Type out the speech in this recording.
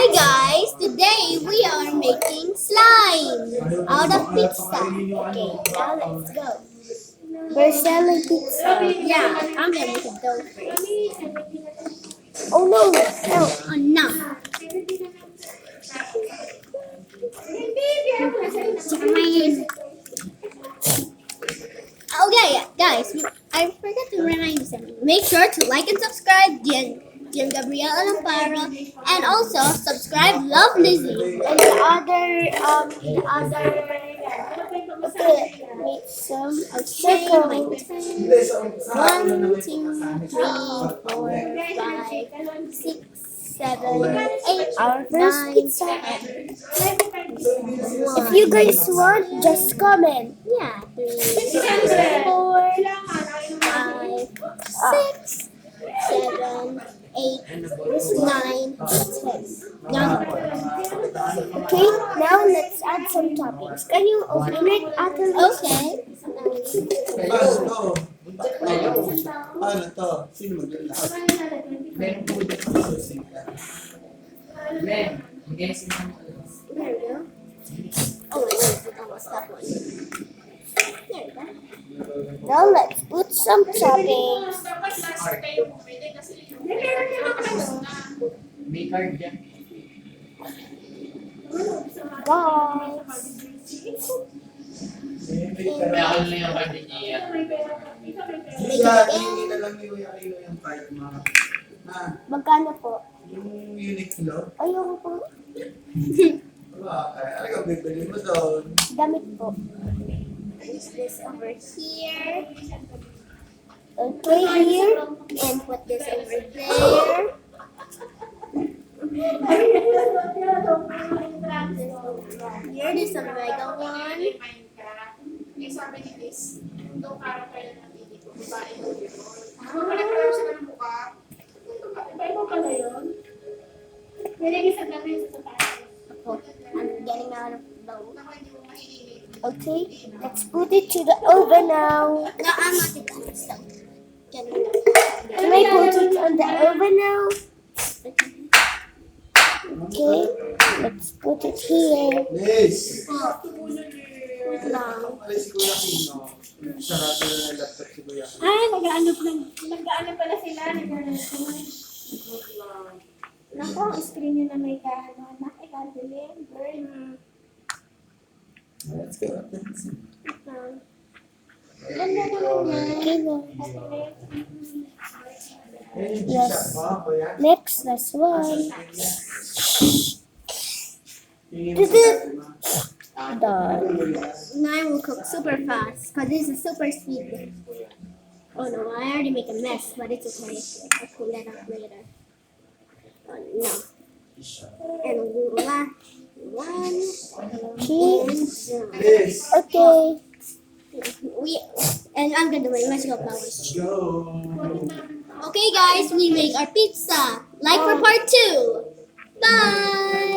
Hi guys, today we are making slime out of pizza. Okay, now let's go. We're selling pizza. Yeah, I'm gonna make a dough first. Oh no! No. Oh no. Check my hand. Okay, guys, I forgot to remind you something. Make sure to like and subscribe Gian Gabriel Alamparo, and also subscribe Love Lizzie. And the other, okay, make some circle. 1, 2, 3, 4, 5, 6, 7, 8, Our first 9, pizza. 10. If you guys want, just comment. Yeah, 3, 4, 5, 6, 7, 8, 9, 10. Now Okay, now let's add some toppings. Can you open it, Ate Liz? okay. Paano to? Sino maglalakad? There we go. Oh my goodness, it almost stopped one. There we go. Now let's put some toppings. May card dyan. Guys. Kaya ako na yung card niya. Kaya, hindi na lang ni Kuya Kilo yung card mo. Magkano po? Yung Uniqlo. Ayoko po. Ano ka bibili mo doon? Damit po. Place this over here. Okay, here. And put this over there. Here, there's some mega one. Oh, I'm getting out of dough. Okay, let's put it to the oven now. No, I'm not done. So, getting Can I put it on the oven now? Okay, let's put it here. Liz! Wait lang. Alis si Kuya Kino. Sarado na ng laptop si Kuya Kino. Ay, nag-ano pala sila, nag-ano. Naku, ang screen nyo na may kaano, nakikadilin, burn. Let's go. Ganda naman yan. Yes. Yes. Next, last one. Done. Mine will cook super fast because this is super sweet. Oh no, I already make a mess, but it's okay. I'll clean that up later. Oh no. And one. Okay. And Liz! Okay. and I'm gonna do my magical flowers. Go! Okay guys, we make our pizza. Like for part 2. Bye!